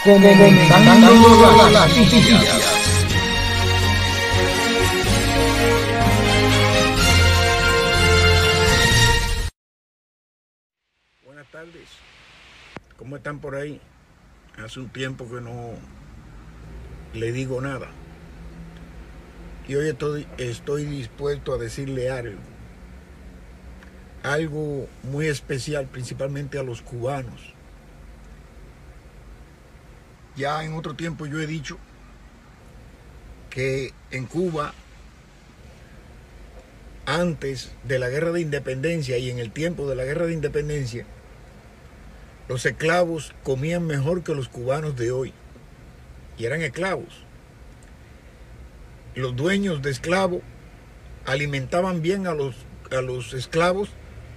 Comentando las noticias. Buenas tardes, ¿cómo están por ahí? Hace un tiempo que no le digo nada y hoy estoy dispuesto a decirle algo muy especial, principalmente a los cubanos. Ya en otro tiempo yo he dicho que en Cuba, antes de la guerra de independencia y en el tiempo de la guerra de independencia, los esclavos comían mejor que los cubanos de hoy. Y eran esclavos. Los dueños de esclavos alimentaban bien a los esclavos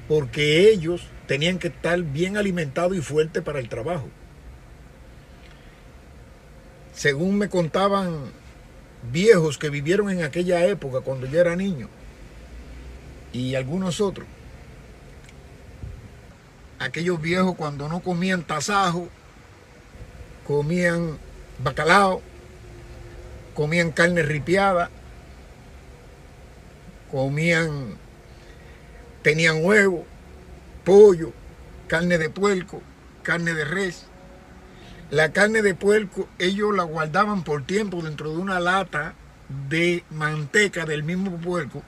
porque ellos tenían que estar bien alimentados y fuertes para el trabajo. Según me contaban viejos que vivieron en aquella época cuando yo era niño y algunos otros, aquellos viejos cuando no comían tasajo, comían bacalao, comían carne ripiada, tenían huevo, pollo, carne de puerco, carne de res. La carne de puerco ellos la guardaban por tiempo dentro de una lata de manteca del mismo puerco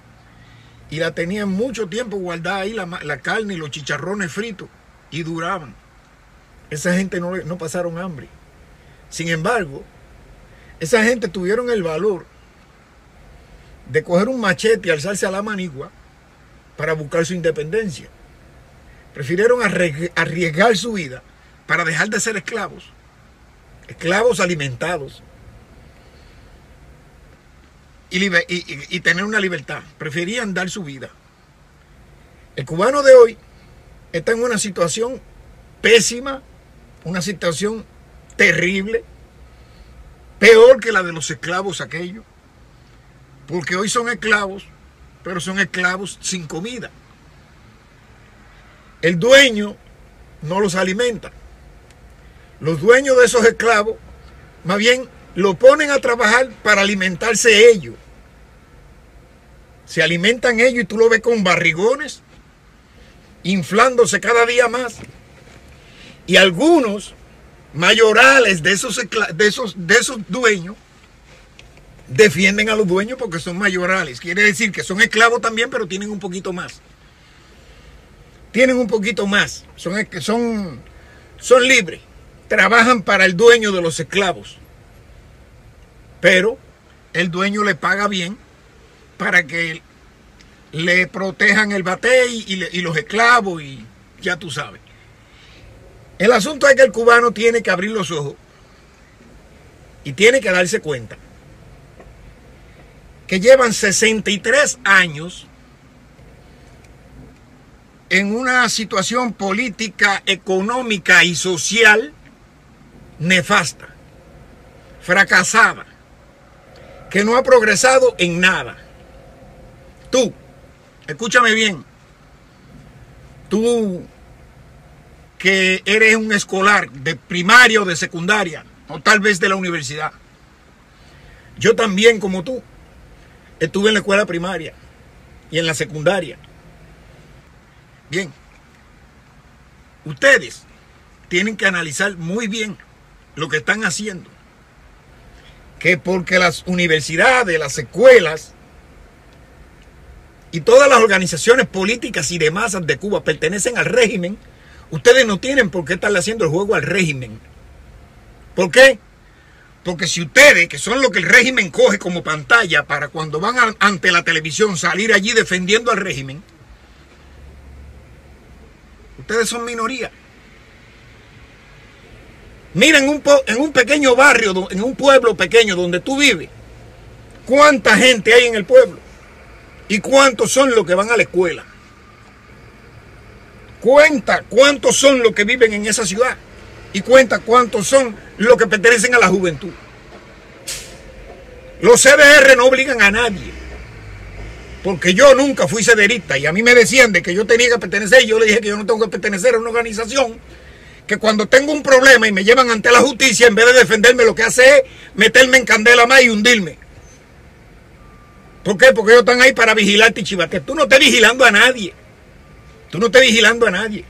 y la tenían mucho tiempo guardada ahí, la carne y los chicharrones fritos, y duraban. Esa gente no pasaron hambre. Sin embargo, esa gente tuvieron el valor de coger un machete y alzarse a la manigua para buscar su independencia. Prefirieron arriesgar su vida para dejar de ser esclavos alimentados y tener una libertad. Preferían dar su vida. El cubano de hoy está en una situación pésima, una situación terrible, peor que la de los esclavos aquellos, porque hoy son esclavos, pero son esclavos sin comida. El dueño no los alimenta. Los dueños de esos esclavos, más bien, lo ponen a trabajar para alimentarse ellos. Se alimentan ellos y tú lo ves con barrigones, inflándose cada día más. Y algunos mayorales de esos dueños defienden a los dueños porque son mayorales. Quiere decir que son esclavos también, pero tienen un poquito más. Tienen un poquito más. Son libres. Trabajan para el dueño de los esclavos. Pero el dueño le paga bien para que le protejan el batey y los esclavos, y ya tú sabes. El asunto es que el cubano tiene que abrir los ojos y tiene que darse cuenta que llevan 63 años en una situación política, económica y social nefasta, fracasada, que no ha progresado en nada. Tú, escúchame bien, tú que eres un escolar de primaria o de secundaria, o tal vez de la universidad. Yo también, como tú, estuve en la escuela primaria y en la secundaria. Bien, ustedes tienen que analizar muy bien lo que están haciendo. Que porque las universidades, las escuelas y todas las organizaciones políticas y de masas de Cuba pertenecen al régimen, ustedes no tienen por qué estarle haciendo el juego al régimen. ¿Por qué? Porque si ustedes, que son lo que el régimen coge como pantalla para cuando van ante la televisión salir allí defendiendo al régimen, ustedes son minoría. Mira, en un pequeño barrio, en un pueblo pequeño donde tú vives, ¿cuánta gente hay en el pueblo? ¿Y cuántos son los que van a la escuela? Cuenta cuántos son los que viven en esa ciudad. Y cuenta cuántos son los que pertenecen a la juventud. Los CDR no obligan a nadie. Porque yo nunca fui cederista y a mí me decían de que yo tenía que pertenecer, y yo le dije que yo no tengo que pertenecer a una organización que cuando tengo un problema y me llevan ante la justicia, en vez de defenderme, lo que hace es meterme en candela más y hundirme. ¿Por qué? Porque ellos están ahí para vigilarte y chivate. Tú no estás vigilando a nadie. Tú no estás vigilando a nadie.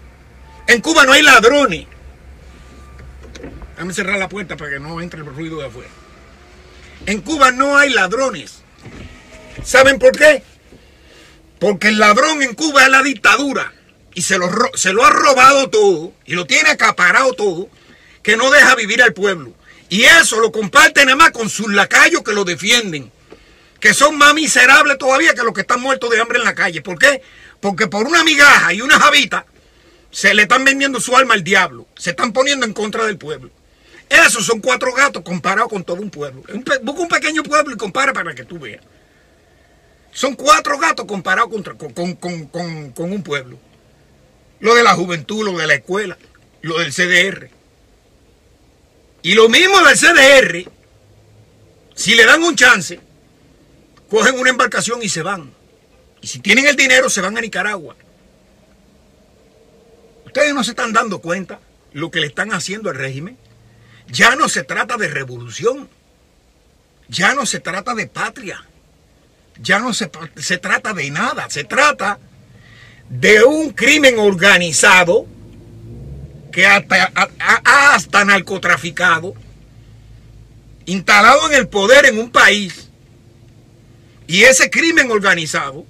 En Cuba no hay ladrones. Déjame cerrar la puerta para que no entre el ruido de afuera. En Cuba no hay ladrones. ¿Saben por qué? Porque el ladrón en Cuba es la dictadura. Y se lo ha robado todo. Y lo tiene acaparado todo. Que no deja vivir al pueblo. Y eso lo comparten nada más con sus lacayos que lo defienden. Que son más miserables todavía que los que están muertos de hambre en la calle. ¿Por qué? Porque por una migaja y una jabita se le están vendiendo su alma al diablo. Se están poniendo en contra del pueblo. Esos son 4 gatos comparados con todo un pueblo. Busca un pequeño pueblo y compara para que tú veas. Son 4 gatos comparados con un pueblo. Lo de la juventud, lo de la escuela, lo del CDR. Y lo mismo del CDR, si le dan un chance, cogen una embarcación y se van. Y si tienen el dinero, se van a Nicaragua. Ustedes no se están dando cuenta lo que le están haciendo al régimen. Ya no se trata de revolución. Ya no se trata de patria. Ya no se trata de nada. Se trata de un crimen organizado que hasta narcotraficado, instalado en el poder en un país. Y ese crimen organizado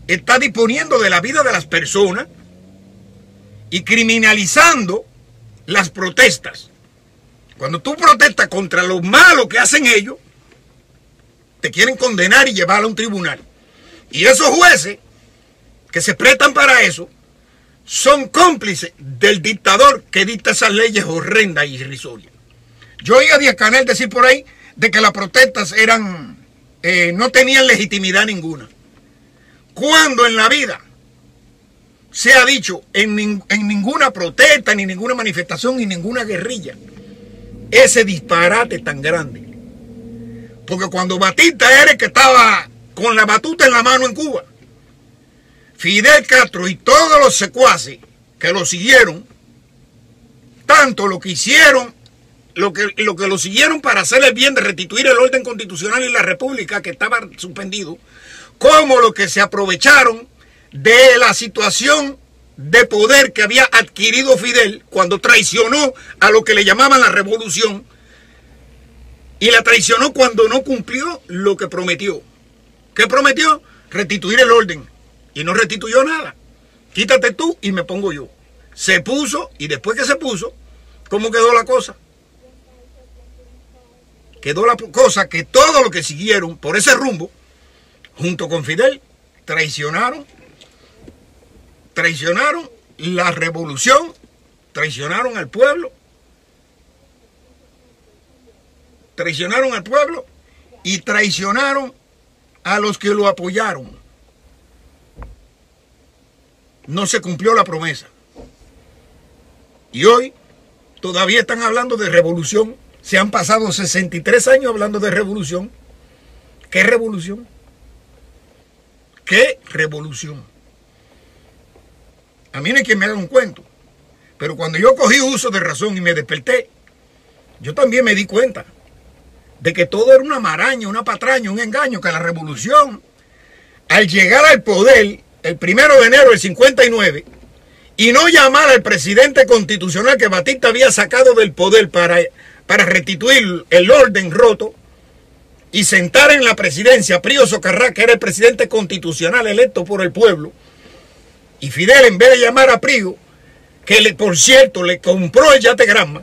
está disponiendo de la vida de las personas y criminalizando las protestas. Cuando tú protestas contra lo malo que hacen ellos, te quieren condenar y llevar a un tribunal. Y esos jueces que se prestan para eso son cómplices del dictador que dicta esas leyes horrendas y irrisorias. Yo oí a Díaz-Canel decir por ahí de que las protestas eran no tenían legitimidad ninguna. Cuando en la vida se ha dicho en ninguna protesta, ni ninguna manifestación, ni ninguna guerrilla, ese disparate tan grande? Porque cuando Batista era el que estaba con la batuta en la mano en Cuba, Fidel Castro y todos los secuaces que lo siguieron, tanto lo que hicieron, lo que lo siguieron para hacer el bien de restituir el orden constitucional y la república que estaba suspendido, como lo que se aprovecharon de la situación de poder que había adquirido Fidel cuando traicionó a lo que le llamaban la revolución, y la traicionó cuando no cumplió lo que prometió. ¿Qué prometió? Restituir el orden. Y no restituyó nada. Quítate tú y me pongo yo. Se puso, y después que se puso, ¿cómo quedó la cosa? Quedó la cosa que todos los que siguieron por ese rumbo, junto con Fidel, traicionaron la revolución, traicionaron al pueblo, y traicionaron a los que lo apoyaron. No se cumplió la promesa. Y hoy todavía están hablando de revolución. Se han pasado 63 años hablando de revolución. ¿Qué revolución? ¿Qué revolución? A mí no hay quien me haga un cuento. Pero cuando yo cogí uso de razón y me desperté, yo también me di cuenta de que todo era una maraña, una patraña, un engaño, que la revolución, al llegar al poder, el 1 de enero del 59, y no llamar al presidente constitucional que Batista había sacado del poder para restituir el orden roto, y sentar en la presidencia a Pío Socarrá, que era el presidente constitucional electo por el pueblo, y Fidel, en vez de llamar a Pío, que por cierto le compró el yate Granma,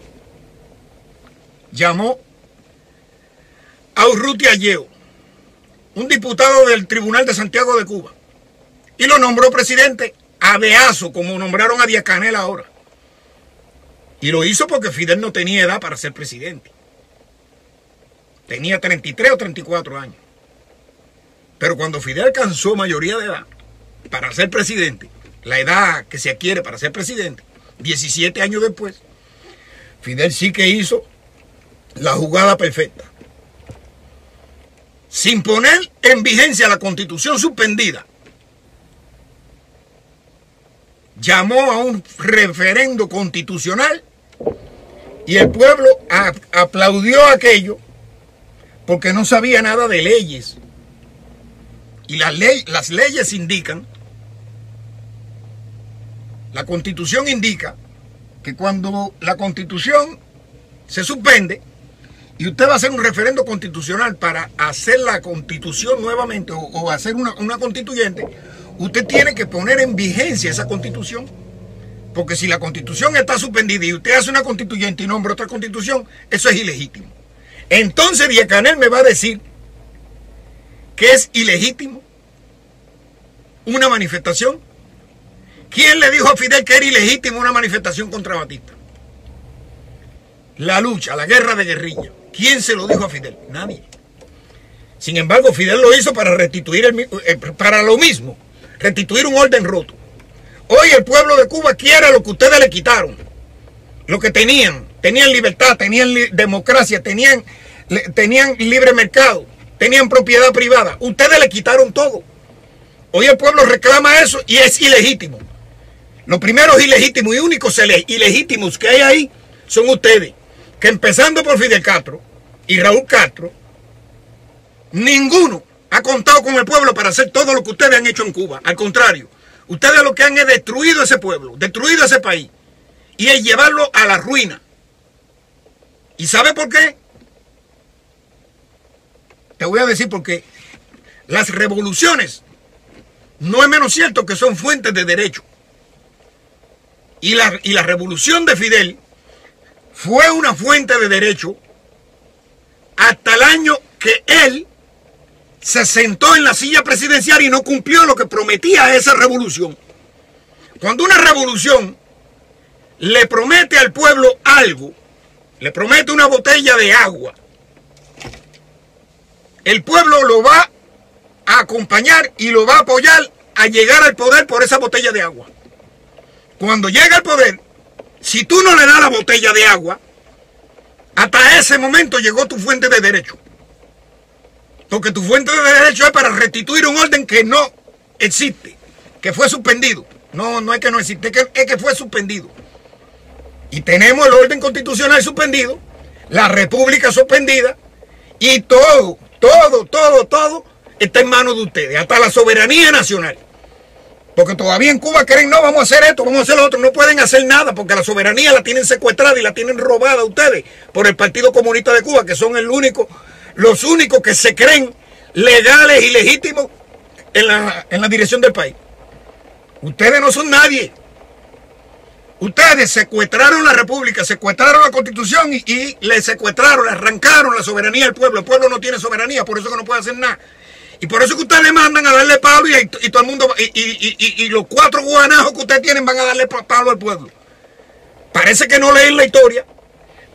llamó a Urrutia Alleo, un diputado del Tribunal de Santiago de Cuba, y lo nombró presidente a deazo, como nombraron a Díaz-Canel ahora. Y lo hizo porque Fidel no tenía edad para ser presidente. Tenía 33 o 34 años. Pero cuando Fidel alcanzó mayoría de edad para ser presidente, la edad que se adquiere para ser presidente, 17 años después, Fidel sí que hizo la jugada perfecta. Sin poner en vigencia la Constitución suspendida, llamó a un referendo constitucional y el pueblo aplaudió aquello porque no sabía nada de leyes. Y las leyes indican, la Constitución indica que cuando la Constitución se suspende y usted va a hacer un referendo constitucional para hacer la Constitución nuevamente o hacer una constituyente, usted tiene que poner en vigencia esa Constitución. Porque si la Constitución está suspendida y usted hace una constituyente y nombra otra Constitución, eso es ilegítimo. Entonces Díaz-Canel me va a decir que es ilegítimo una manifestación. ¿Quién le dijo a Fidel que era ilegítimo una manifestación contra Batista? La lucha, la guerra de guerrilla. ¿Quién se lo dijo a Fidel? Nadie. Sin embargo, Fidel lo hizo para restituir para lo mismo, restituir un orden roto. Hoy el pueblo de Cuba quiere lo que ustedes le quitaron, lo que tenían. Tenían libertad, tenían democracia, tenían libre mercado, tenían propiedad privada. Ustedes le quitaron todo. Hoy el pueblo reclama eso y es ilegítimo. Los primeros ilegítimos y únicos ilegítimos que hay ahí son ustedes, que empezando por Fidel Castro y Raúl Castro, ninguno ha contado con el pueblo para hacer todo lo que ustedes han hecho en Cuba. Al contrario, ustedes lo que han es destruido ese pueblo, destruido ese país y es llevarlo a la ruina. ¿Y sabe por qué? Te voy a decir por qué. Las revoluciones no es menos cierto que son fuentes de derecho. Y la revolución de Fidel fue una fuente de derecho hasta el año que él se sentó en la silla presidencial y no cumplió lo que prometía esa revolución. Cuando una revolución le promete al pueblo algo, le promete una botella de agua, el pueblo lo va a acompañar y lo va a apoyar a llegar al poder por esa botella de agua. Cuando llega al poder, si tú no le das la botella de agua, hasta ese momento llegó tu fuente de derecho. Porque tu fuente de derecho es para restituir un orden que no existe, que fue suspendido. No es que no existe, es que fue suspendido. Y tenemos el orden constitucional suspendido, la república suspendida, y todo está en manos de ustedes, hasta la soberanía nacional. Porque todavía en Cuba creen, no, vamos a hacer esto, vamos a hacer lo otro. No pueden hacer nada porque la soberanía la tienen secuestrada y la tienen robada ustedes por el Partido Comunista de Cuba, que son los únicos que se creen legales y legítimos en la dirección del país. Ustedes no son nadie. Ustedes secuestraron la república, secuestraron la constitución y le secuestraron, le arrancaron la soberanía al pueblo. El pueblo no tiene soberanía, por eso que no puede hacer nada. Y por eso que ustedes le mandan a darle palo y todo el mundo, y los 4 guanajos que ustedes tienen van a darle palo al pueblo. Parece que no leen la historia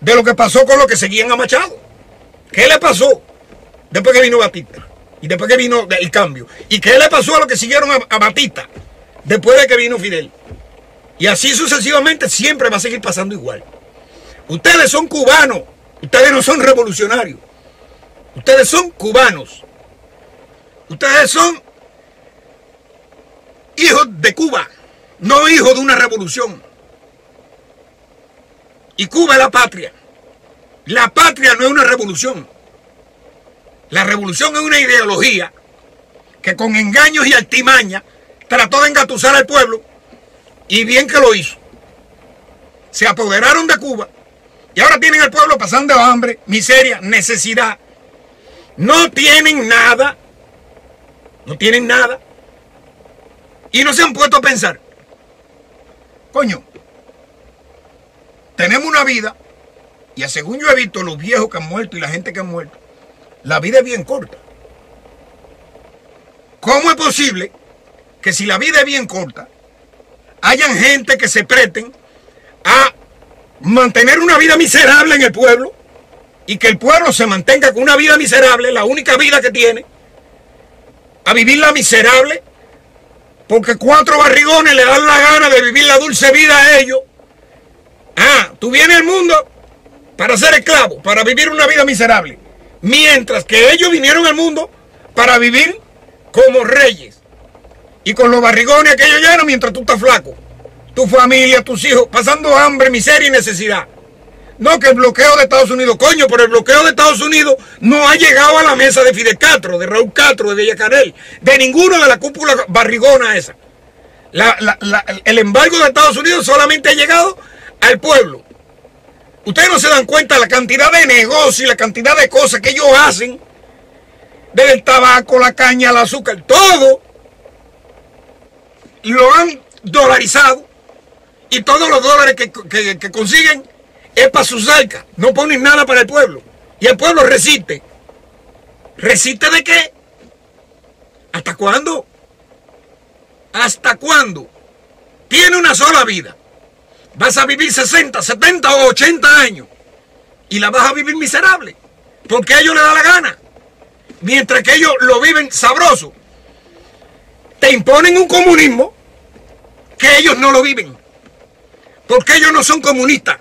de lo que pasó con los que seguían a Machado. ¿Qué le pasó después que vino Batista? Y después que vino el cambio. ¿Y qué le pasó a los que siguieron a Batista después de que vino Fidel? Y así sucesivamente siempre va a seguir pasando igual. Ustedes son cubanos. Ustedes no son revolucionarios. Ustedes son cubanos. Ustedes son hijos de Cuba, no hijos de una revolución. Y Cuba es la patria. La patria no es una revolución. La revolución es una ideología que con engaños y artimañas trató de engatusar al pueblo, y bien que lo hizo. Se apoderaron de Cuba y ahora tienen al pueblo pasando hambre, miseria, necesidad. No tienen nada. No tienen nada. Y no se han puesto a pensar. Coño, tenemos una vida, y según yo he visto los viejos que han muerto y la gente que ha muerto, la vida es bien corta. ¿Cómo es posible que si la vida es bien corta, hayan gente que se presten a mantener una vida miserable en el pueblo y que el pueblo se mantenga con una vida miserable, la única vida que tiene, a vivirla miserable, porque 4 barrigones le dan la gana de vivir la dulce vida a ellos? Tú vienes al mundo para ser esclavo, para vivir una vida miserable, mientras que ellos vinieron al mundo para vivir como reyes y con los barrigones aquellos llenos mientras tú estás flaco. tu familia, tus hijos, pasando hambre, miseria y necesidad. No, que el bloqueo de Estados Unidos, coño, pero el bloqueo de Estados Unidos no ha llegado a la mesa de Fidel Castro, de Raúl Castro, de Villacanel, de ninguno de la cúpula barrigona esa. El embargo de Estados Unidos solamente ha llegado al pueblo. Ustedes no se dan cuenta de la cantidad de negocios y la cantidad de cosas que ellos hacen, desde el tabaco, la caña, el azúcar, todo lo han dolarizado y todos los dólares que consiguen es para sus arcas, no ponen nada para el pueblo. Y el pueblo resiste. ¿Resiste de qué? ¿Hasta cuándo? ¿Hasta cuándo? Tiene una sola vida. Vas a vivir 60, 70 o 80 años. Y la vas a vivir miserable. Porque a ellos les da la gana. Mientras que ellos lo viven sabroso. Te imponen un comunismo que ellos no lo viven. Porque ellos no son comunistas.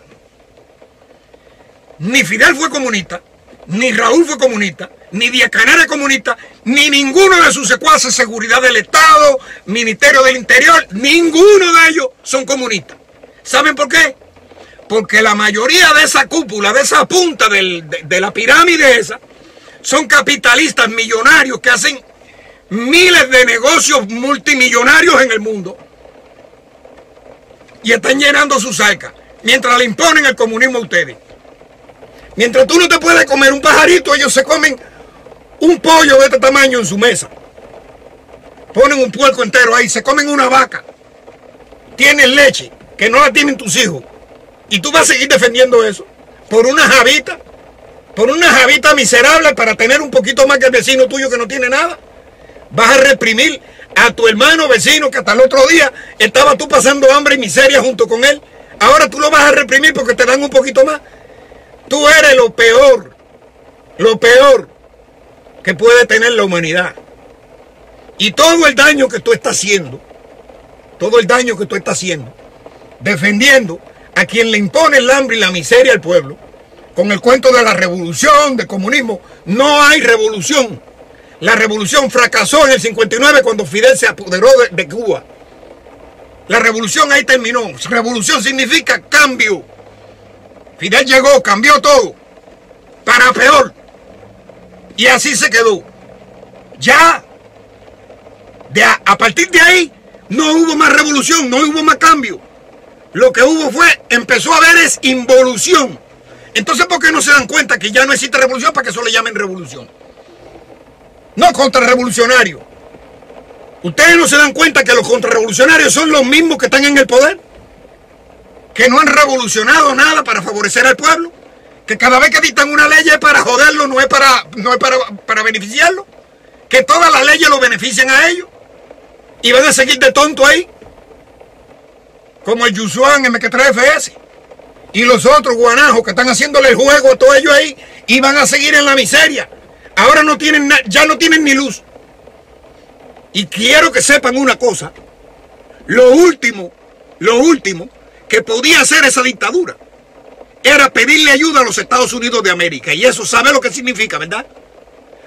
Ni Fidel fue comunista, ni Raúl fue comunista, ni Díaz-Canel es comunista, ni ninguno de sus secuaces, seguridad del Estado, Ministerio del Interior, ninguno de ellos son comunistas. ¿Saben por qué? Porque la mayoría de esa cúpula, de esa punta de la pirámide esa, son capitalistas millonarios que hacen miles de negocios multimillonarios en el mundo y están llenando sus arcas, mientras le imponen el comunismo a ustedes. Mientras tú no te puedes comer un pajarito, ellos se comen un pollo de este tamaño en su mesa. Ponen un puerco entero ahí, se comen una vaca. Tienen leche, que no la tienen tus hijos. Y tú vas a seguir defendiendo eso. Por una javita miserable para tener un poquito más que el vecino tuyo que no tiene nada. Vas a reprimir a tu hermano vecino que hasta el otro día estabas tú pasando hambre y miseria junto con él. Ahora tú lo vas a reprimir porque te dan un poquito más. Tú eres lo peor que puede tener la humanidad. Y todo el daño que tú estás haciendo, defendiendo a quien le impone el hambre y la miseria al pueblo, con el cuento de la revolución, del comunismo. No hay revolución. La revolución fracasó en el 59 cuando Fidel se apoderó de Cuba. La revolución ahí terminó. Revolución significa cambio. Fidel llegó, cambió todo, para peor, y así se quedó. Ya, a partir de ahí, no hubo más revolución, no hubo más cambio. Lo que hubo empezó a haber es involución. Entonces, ¿por qué no se dan cuenta que ya no existe revolución para que eso le llamen revolución? No contrarrevolucionarios. ¿Ustedes no se dan cuenta que los contrarrevolucionarios son los mismos que están en el poder? Que no han revolucionado nada para favorecer al pueblo, que cada vez que dictan una ley es para joderlo, no es para beneficiarlo, que todas las leyes lo benefician a ellos, y van a seguir de tonto ahí, como el Yusuan MQ3FS, y los otros guanajos que están haciéndole el juego a todos ellos ahí, y van a seguir en la miseria. Ahora no tienen ya no tienen ni luz. Y quiero que sepan una cosa, lo último que podía hacer esa dictadura era pedirle ayuda a los Estados Unidos de América. Y eso sabe lo que significa, ¿verdad?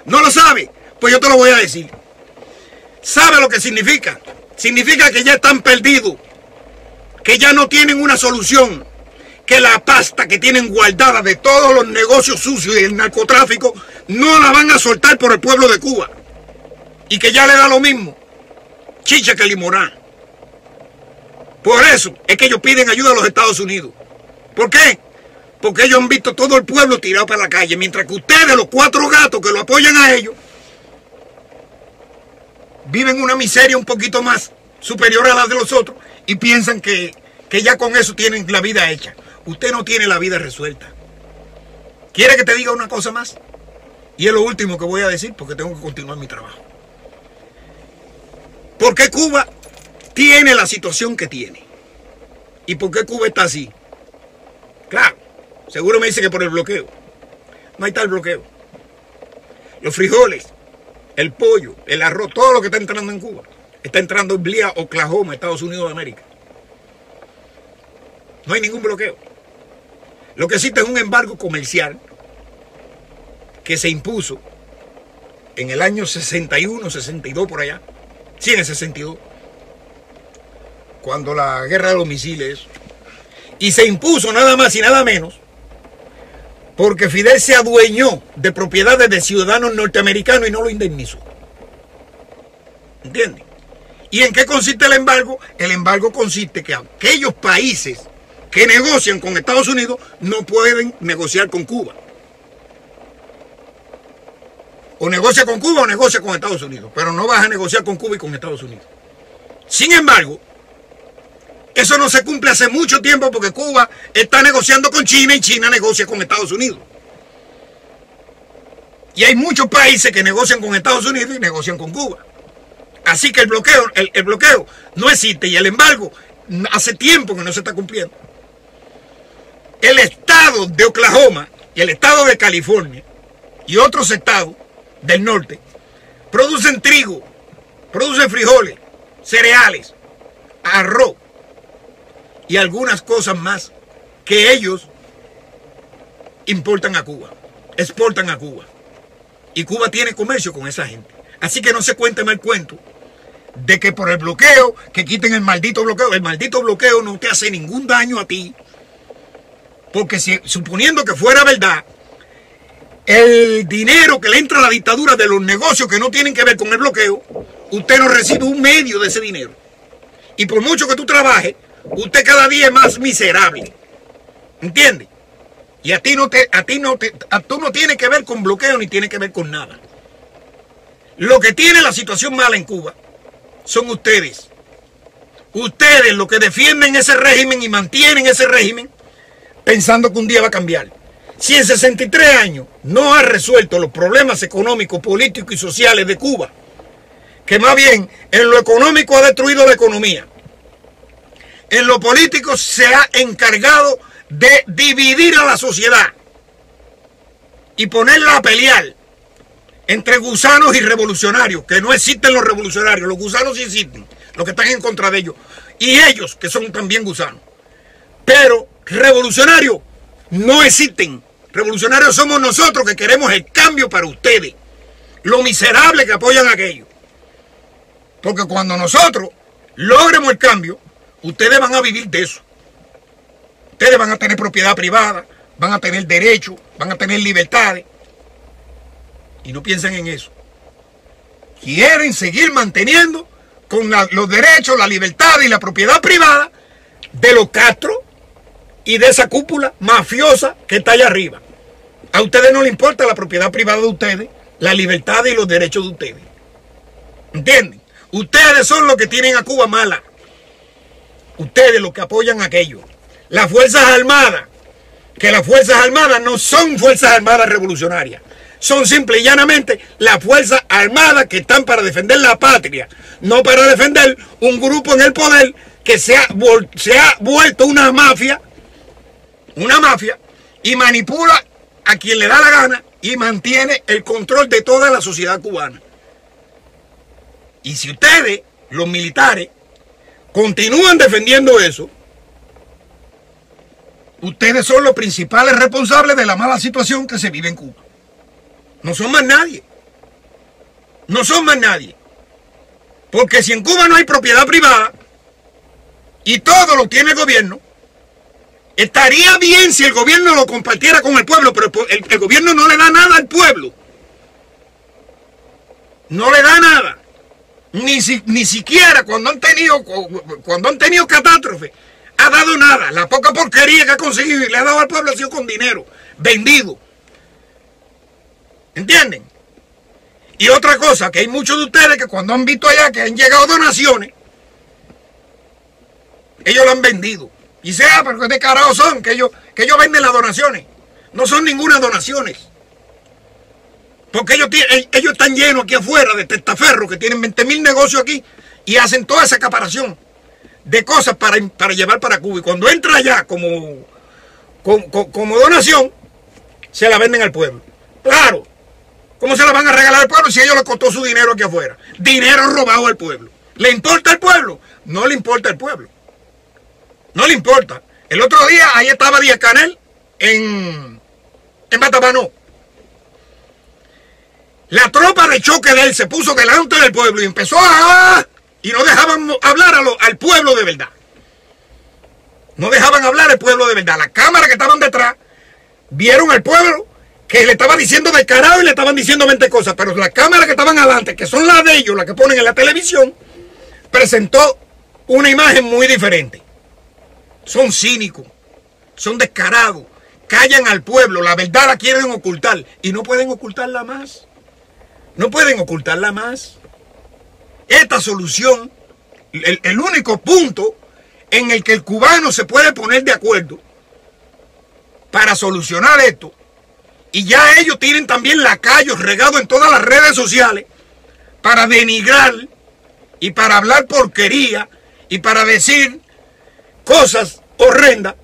¿No lo sabe? Pues yo te lo voy a decir. ¿Sabe lo que significa? Significa que ya están perdidos, que ya no tienen una solución, que la pasta que tienen guardada de todos los negocios sucios y el narcotráfico no la van a soltar por el pueblo de Cuba. Y que ya le da lo mismo chicha que limonada. Por eso es que ellos piden ayuda a los Estados Unidos. ¿Por qué? Porque ellos han visto todo el pueblo tirado para la calle, mientras que ustedes, los 4 gatos que lo apoyan a ellos, viven una miseria un poquito más superior a la de los otros y piensan que ya con eso tienen la vida hecha. Usted no tiene la vida resuelta. ¿Quiere que te diga una cosa más? Y es lo último que voy a decir porque tengo que continuar mi trabajo. ¿Por qué Cuba tiene la situación que tiene? ¿Y por qué Cuba está así? Claro, seguro me dice que por el bloqueo. No hay tal bloqueo. Los frijoles, el pollo, el arroz, todo lo que está entrando en Cuba, está entrando en vía Oklahoma, Estados Unidos de América. No hay ningún bloqueo. Lo que existe es un embargo comercial que se impuso en el año 61, 62 por allá. Sí, en el 62. cuando la guerra de los misiles, y se impuso nada más y nada menos porque Fidel se adueñó de propiedades de ciudadanos norteamericanos y no lo indemnizó. ¿Entienden? ¿Y en qué consiste el embargo? El embargo consiste que aquellos países que negocian con Estados Unidos no pueden negociar con Cuba. O negocia con Cuba o negocia con Estados Unidos, pero no vas a negociar con Cuba y con Estados Unidos. Sin embargo, eso no se cumple hace mucho tiempo porque Cuba está negociando con China y China negocia con Estados Unidos. Y hay muchos países que negocian con Estados Unidos y negocian con Cuba. Así que el bloqueo no existe y el embargo hace tiempo que no se está cumpliendo. El estado de Oklahoma y el estado de California y otros estados del norte producen trigo, producen frijoles, cereales, arroz y algunas cosas más que ellos importan a Cuba, exportan a Cuba. Y Cuba tiene comercio con esa gente. Así que no se cuente mal cuento de que por el bloqueo, que quiten el maldito bloqueo. El maldito bloqueo no te hace ningún daño a ti. Porque si, suponiendo que fuera verdad, el dinero que le entra a la dictadura de los negocios que no tienen que ver con el bloqueo, usted no recibe un medio de ese dinero. Y por mucho que tú trabajes, usted cada día es más miserable. ¿Entiendes? Y tú no tienes que ver con bloqueo ni tiene que ver con nada. Lo que tiene la situación mala en Cuba son ustedes. Ustedes los que defienden ese régimen y mantienen ese régimen pensando que un día va a cambiar. Si en 63 años no ha resuelto los problemas económicos, políticos y sociales de Cuba, que más bien en lo económico ha destruido la economía, en lo político se ha encargado de dividir a la sociedad y ponerla a pelear entre gusanos y revolucionarios, que no existen los revolucionarios, los gusanos sí existen, los que están en contra de ellos, y ellos que son también gusanos. Pero revolucionarios no existen. Revolucionarios somos nosotros que queremos el cambio para ustedes, los miserables que apoyan aquello. Porque cuando nosotros logremos el cambio, ustedes van a vivir de eso. Ustedes van a tener propiedad privada, van a tener derechos, van a tener libertades. Y no piensen en eso. Quieren seguir manteniendo con los derechos, la libertad y la propiedad privada de los Castro y de esa cúpula mafiosa que está allá arriba. A ustedes no les importa la propiedad privada de ustedes, la libertad y los derechos de ustedes. ¿Entienden? Ustedes son los que tienen a Cuba mala. Ustedes los que apoyan aquello. Las Fuerzas Armadas, que las Fuerzas Armadas no son Fuerzas Armadas revolucionarias. Son simple y llanamente las Fuerzas Armadas que están para defender la patria, no para defender un grupo en el poder que se ha vuelto una mafia, y manipula a quien le da la gana y mantiene el control de toda la sociedad cubana. Y si ustedes, los militares, continúan defendiendo eso, ustedes son los principales responsables de la mala situación que se vive en Cuba. No son más nadie. No son más nadie. Porque si en Cuba no hay propiedad privada y todo lo tiene el gobierno, estaría bien si el gobierno lo compartiera con el pueblo, pero el gobierno no le da nada al pueblo. No le da nada. Ni siquiera cuando han tenido catástrofe, ha dado nada. La poca porquería que ha conseguido y le ha dado al pueblo ha sido con dinero vendido. ¿Entienden? Y otra cosa, que hay muchos de ustedes que cuando han visto allá que han llegado donaciones, ellos lo han vendido. Y sea, pero qué descarados son, que ellos venden las donaciones. No son ninguna donaciones. Porque ellos están llenos aquí afuera de testaferros que tienen 20.000 negocios aquí y hacen toda esa acaparación de cosas para llevar para Cuba. Y cuando entra allá como donación, se la venden al pueblo. Claro. ¿Cómo se la van a regalar al pueblo si a ellos les costó su dinero aquí afuera? Dinero robado al pueblo. ¿Le importa al pueblo? No le importa al pueblo. No le importa. El otro día ahí estaba Díaz-Canel en Batabanó. La tropa de choque de él se puso delante del pueblo y empezó y no dejaban hablar al pueblo de verdad. No dejaban hablar al pueblo de verdad. Las cámaras que estaban detrás vieron al pueblo que le estaba diciendo descarado y le estaban diciendo 20 cosas. Pero las cámaras que estaban adelante, que son las de ellos, las que ponen en la televisión, presentó una imagen muy diferente. Son cínicos, son descarados, callan al pueblo, la verdad la quieren ocultar y no pueden ocultarla más. No pueden ocultarla más. Esta solución, el único punto en el que el cubano se puede poner de acuerdo para solucionar esto, y ya ellos tienen también lacayos regados en todas las redes sociales para denigrar y para hablar porquería y para decir cosas horrendas,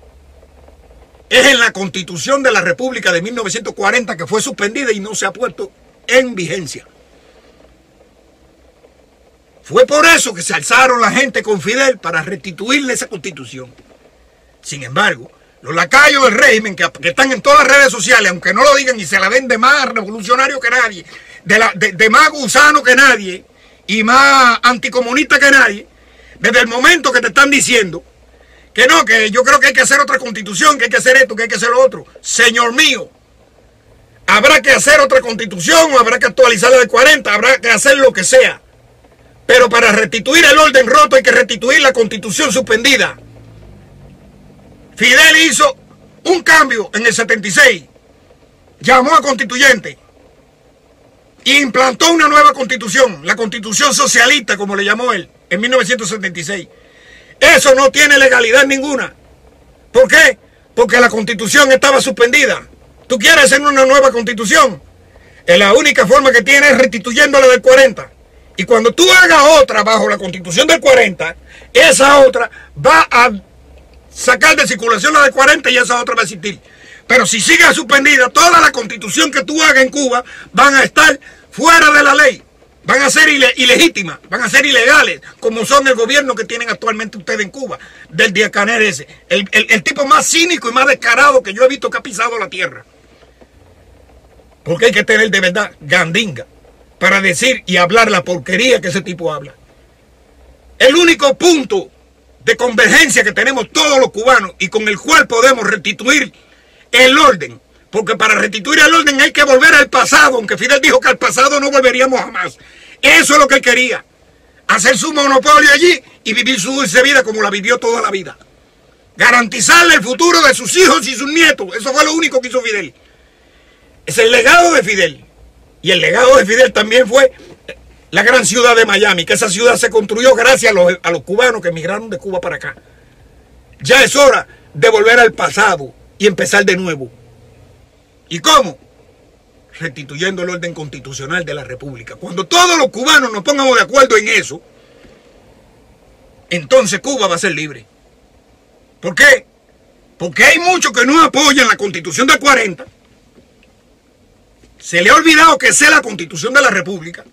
es en la Constitución de la República de 1940, que fue suspendida y no se ha puesto en vigencia. Fue por eso que se alzaron la gente con Fidel para restituirle esa Constitución. Sin embargo, los lacayos del régimen que están en todas las redes sociales, aunque no lo digan y se la ven de más revolucionario que nadie, de más gusano que nadie y más anticomunista que nadie, desde el momento que te están diciendo que no, que yo creo que hay que hacer otra constitución, que hay que hacer esto, que hay que hacer lo otro. Señor mío, habrá que hacer otra constitución o habrá que actualizar la de 40, habrá que hacer lo que sea. Pero para restituir el orden roto hay que restituir la constitución suspendida. Fidel hizo un cambio en el 76, llamó a constituyente e implantó una nueva constitución, la constitución socialista, como le llamó él, en 1976. Eso no tiene legalidad ninguna. ¿Por qué? Porque la constitución estaba suspendida. ¿Tú quieres hacer una nueva constitución? La única forma que tiene es restituyendo la del 40. Y cuando tú hagas otra bajo la constitución del 40, esa otra va a sacar de circulación la del 40 y esa otra va a existir. Pero si sigue suspendida, toda la constitución que tú hagas en Cuba van a estar fuera de la ley. Van a ser ilegítimas, van a ser ilegales, como son el gobierno que tienen actualmente ustedes en Cuba, del Díaz-Canel ese. El tipo más cínico y más descarado que yo he visto que ha pisado la tierra. Porque hay que tener de verdad gandinga para decir y hablar la porquería que ese tipo habla. El único punto de convergencia que tenemos todos los cubanos y con el cual podemos restituir el orden, porque para restituir el orden hay que volver al pasado, aunque Fidel dijo que al pasado no volveríamos jamás. Eso es lo que él quería, hacer su monopolio allí y vivir su dulce vida como la vivió toda la vida. Garantizarle el futuro de sus hijos y sus nietos, eso fue lo único que hizo Fidel. Es el legado de Fidel. Y el legado de Fidel también fue la gran ciudad de Miami, que esa ciudad se construyó gracias a los cubanos que emigraron de Cuba para acá. Ya es hora de volver al pasado y empezar de nuevo. ¿Y cómo? Restituyendo el orden constitucional de la República. Cuando todos los cubanos nos pongamos de acuerdo en eso, entonces Cuba va a ser libre. ¿Por qué? Porque hay muchos que no apoyan la Constitución del 40. Se le ha olvidado que esa es la Constitución de la República.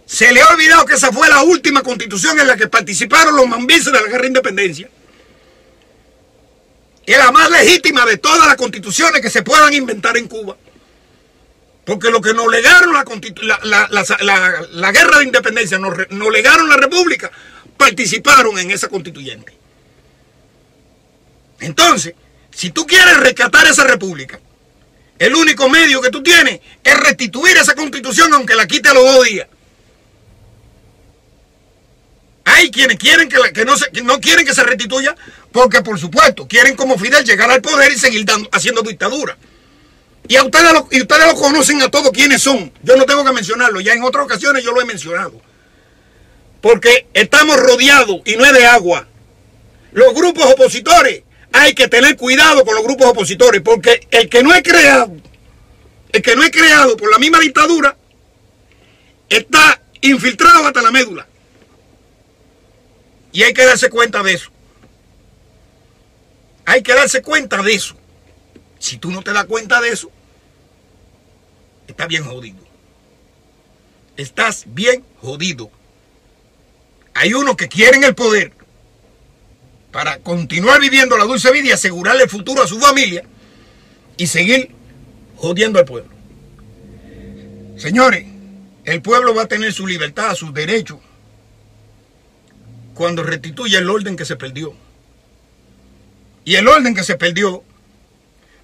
Se le ha olvidado que esa fue la última constitución en la que participaron los mambises de la Guerra de Independencia. Es la más legítima de todas las constituciones que se puedan inventar en Cuba. Porque lo que nos legaron la Guerra de Independencia, nos legaron la República, participaron en esa constituyente. Entonces, si tú quieres rescatar esa República, el único medio que tú tienes es restituir esa constitución aunque la quite a los 2 días. Hay quienes quieren que no quieren que se restituya porque, por supuesto, quieren como Fidel llegar al poder y seguir haciendo dictadura. Y ustedes lo conocen a todos quiénes son. Yo no tengo que mencionarlo. Ya en otras ocasiones yo lo he mencionado. Porque estamos rodeados y no es de agua. Los grupos opositores, hay que tener cuidado con los grupos opositores, porque el que no es creado por la misma dictadura, está infiltrado hasta la médula. Y hay que darse cuenta de eso. Hay que darse cuenta de eso. Si tú no te das cuenta de eso, estás bien jodido. Estás bien jodido. Hay unos que quieren el poder para continuar viviendo la dulce vida y asegurarle el futuro a su familia y seguir jodiendo al pueblo. Señores, el pueblo va a tener su libertad, sus derechos, cuando restituya el orden que se perdió. y el orden que se perdió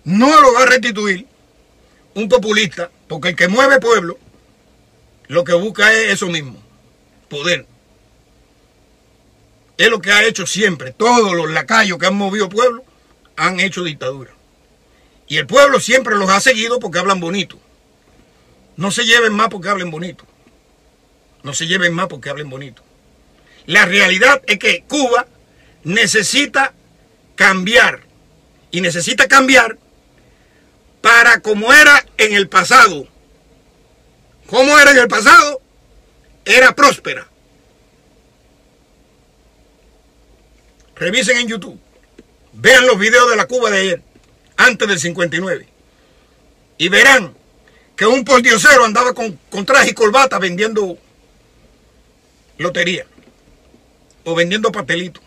no lo va a restituir un populista, porque el que mueve pueblo lo que busca es eso mismo, poder. Es lo que ha hecho siempre. Todos los lacayos que han movido pueblo han hecho dictadura. Y el pueblo siempre los ha seguido porque hablan bonito. No se lleven más porque hablen bonito. No se lleven más porque hablen bonito. La realidad es que Cuba necesita cambiar. Y necesita cambiar para como era en el pasado. ¿Cómo era en el pasado? Era próspera. Revisen en YouTube. Vean los videos de la Cuba de ayer, antes del 59. Y verán que un pordiosero andaba con traje y corbata vendiendo lotería. O vendiendo pastelitos.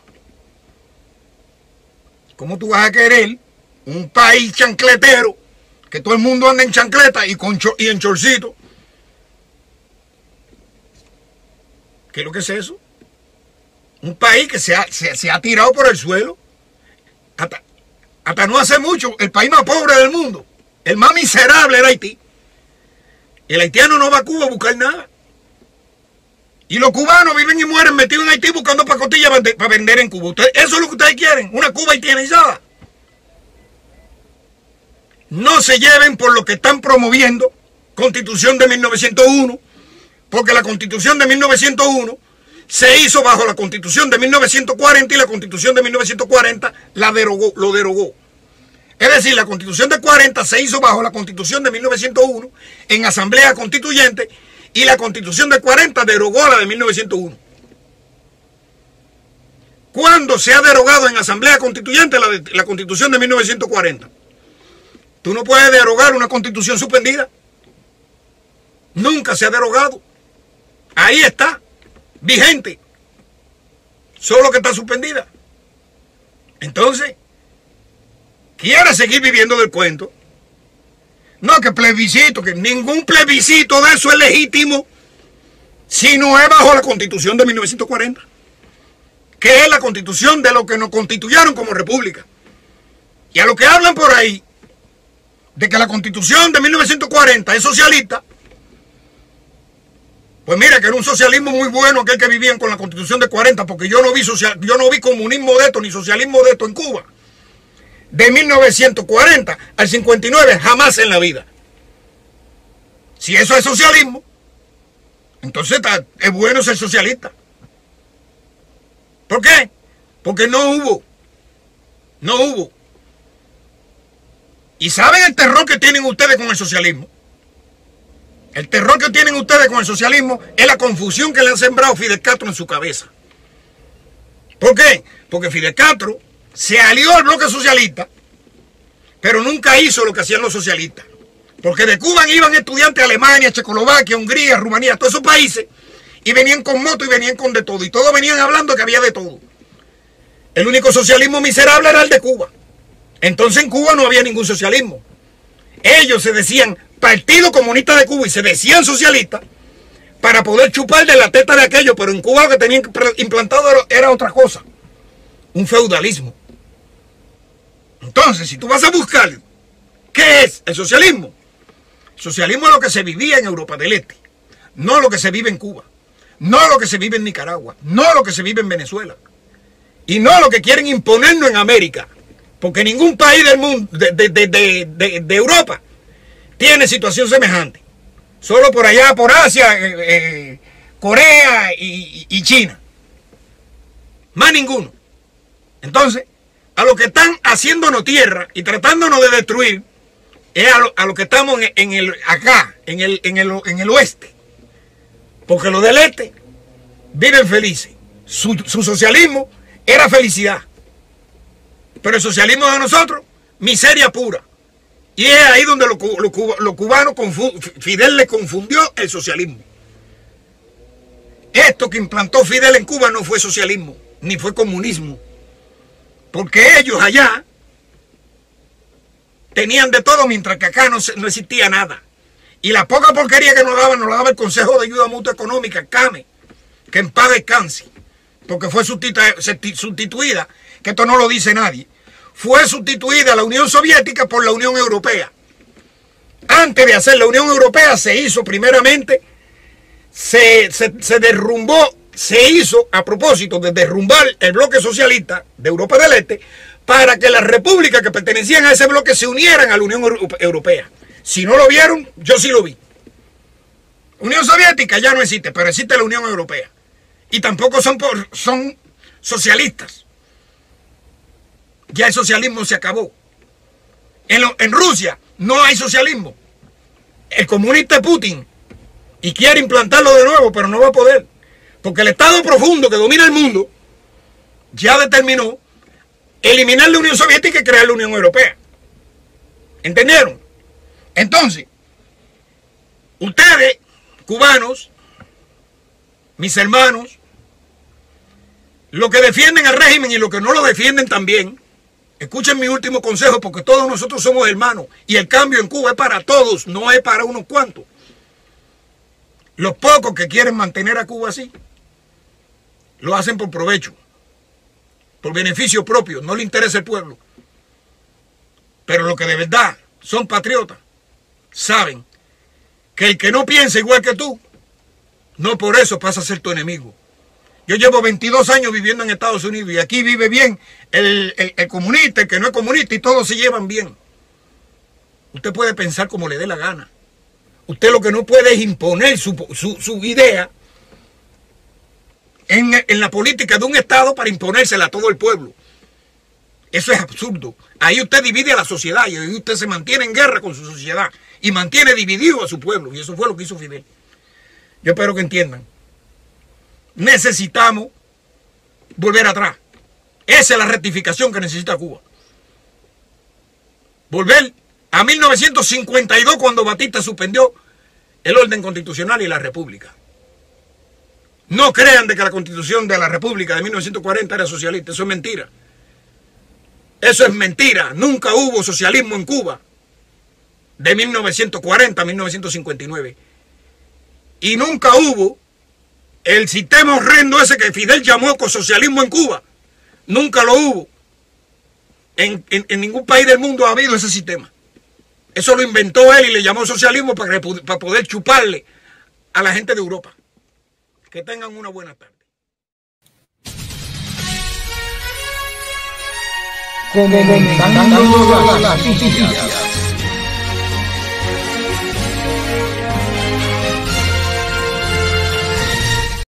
¿Cómo tú vas a querer un país chancletero, que todo el mundo anda en chancleta y en chorcito? ¿Qué es lo que es eso? Un país que se ha tirado por el suelo. Hasta no hace mucho, el país más pobre del mundo, el más miserable era Haití. El haitiano no va a Cuba a buscar nada. Y los cubanos viven y mueren metidos en Haití buscando pacotillas para vender en Cuba. Eso es lo que ustedes quieren, una Cuba haitianizada. No se lleven por lo que están promoviendo, Constitución de 1901, porque la Constitución de 1901 se hizo bajo la Constitución de 1940 y la Constitución de 1940 lo derogó. Es decir, la Constitución de 40 se hizo bajo la Constitución de 1901 en Asamblea Constituyente y la Constitución de 40 derogó la de 1901. ¿Cuándo se ha derogado en Asamblea Constituyente la Constitución de 1940? Tú no puedes derogar una Constitución suspendida. Nunca se ha derogado. Ahí está, vigente, solo que está suspendida. Entonces, ¿quiere seguir viviendo del cuento? No, que plebiscito, que ningún plebiscito de eso es legítimo si no es bajo la Constitución de 1940, que es la Constitución de lo que nos constituyeron como república. Y a lo que hablan por ahí, de que la Constitución de 1940 es socialista, pues mira que era un socialismo muy bueno aquel que vivían con la Constitución de 40, porque yo no vi comunismo de esto ni socialismo de esto en Cuba. De 1940 al 59 jamás en la vida. Si eso es socialismo, entonces es bueno ser socialista. ¿Por qué? Porque no hubo. ¿Y saben el terror que tienen ustedes con el socialismo? El terror que tienen ustedes con el socialismo es la confusión que le han sembrado Fidel Castro en su cabeza. ¿Por qué? Porque Fidel Castro se alió al bloque socialista, pero nunca hizo lo que hacían los socialistas. Porque de Cuba iban estudiantes a Alemania, Checoslovaquia, Hungría, Rumanía, todos esos países, y venían con moto y venían con de todo. Y todos venían hablando que había de todo. El único socialismo miserable era el de Cuba. Entonces en Cuba no había ningún socialismo. Ellos se decían Partido Comunista de Cuba y se decían socialistas para poder chupar de la teta de aquello, pero en Cuba lo que tenían implantado era otra cosa, un feudalismo. Entonces, si tú vas a buscar qué es el socialismo, el socialismo es lo que se vivía en Europa del Este, no lo que se vive en Cuba, no lo que se vive en Nicaragua, no lo que se vive en Venezuela, y no lo que quieren imponernos en América, porque ningún país del mundo, de Europa, tiene situación semejante. Solo por allá, por Asia, Corea y China. Más ninguno. Entonces, a lo que están haciéndonos tierra y tratándonos de destruir, es a lo que estamos acá, en el oeste. Porque los del este viven felices. Su socialismo era felicidad. Pero el socialismo de nosotros, miseria pura. Y es ahí donde los cubanos, Fidel le confundió el socialismo. Esto que implantó Fidel en Cuba no fue socialismo, ni fue comunismo. Porque ellos allá tenían de todo, mientras que acá no existía nada. Y la poca porquería que nos daba el Consejo de Ayuda Mutua Económica, CAME, que en paz descanse, porque fue sustituida, que esto no lo dice nadie, fue sustituida la Unión Soviética por la Unión Europea. Antes de hacer la Unión Europea se hizo primeramente, se derrumbó, se hizo a propósito de derrumbar el bloque socialista de Europa del Este para que las repúblicas que pertenecían a ese bloque se unieran a la Unión Europea. Si no lo vieron, yo sí lo vi. Unión Soviética ya no existe, pero existe la Unión Europea. Y tampoco son socialistas. Ya el socialismo se acabó. En Rusia no hay socialismo. El comunista es Putin y quiere implantarlo de nuevo, pero no va a poder. Porque el Estado profundo que domina el mundo ya determinó eliminar la Unión Soviética y crear la Unión Europea. ¿Entendieron? Entonces, ustedes, cubanos, mis hermanos, los que defienden al régimen y los que no lo defienden también, escuchen mi último consejo, porque todos nosotros somos hermanos y el cambio en Cuba es para todos, no es para unos cuantos. Los pocos que quieren mantener a Cuba así, lo hacen por provecho, por beneficio propio, no le interesa el pueblo. Pero los que de verdad son patriotas, saben que el que no piensa igual que tú, no por eso pasa a ser tu enemigo. Yo llevo 22 años viviendo en Estados Unidos y aquí vive bien el comunista, el que no es comunista, y todos se llevan bien. Usted puede pensar como le dé la gana. Usted lo que no puede es imponer su idea en la política de un Estado para imponérsela a todo el pueblo. Eso es absurdo. Ahí usted divide a la sociedad y ahí usted se mantiene en guerra con su sociedad y mantiene dividido a su pueblo. Y eso fue lo que hizo Fidel. Yo espero que entiendan. Necesitamos volver atrás. Esa es la rectificación que necesita Cuba. Volver a 1952, cuando Batista suspendió el orden constitucional y la república. No crean de que la constitución de la república de 1940 era socialista. Eso es mentira. Eso es mentira. Nunca hubo socialismo en Cuba de 1940 a 1959. Y nunca hubo el sistema horrendo ese que Fidel llamó socialismo en Cuba. Nunca lo hubo. En ningún país del mundo ha habido ese sistema. Eso lo inventó él y le llamó socialismo para poder chuparle a la gente de Europa. Que tengan una buena tarde. Comentando las noticias.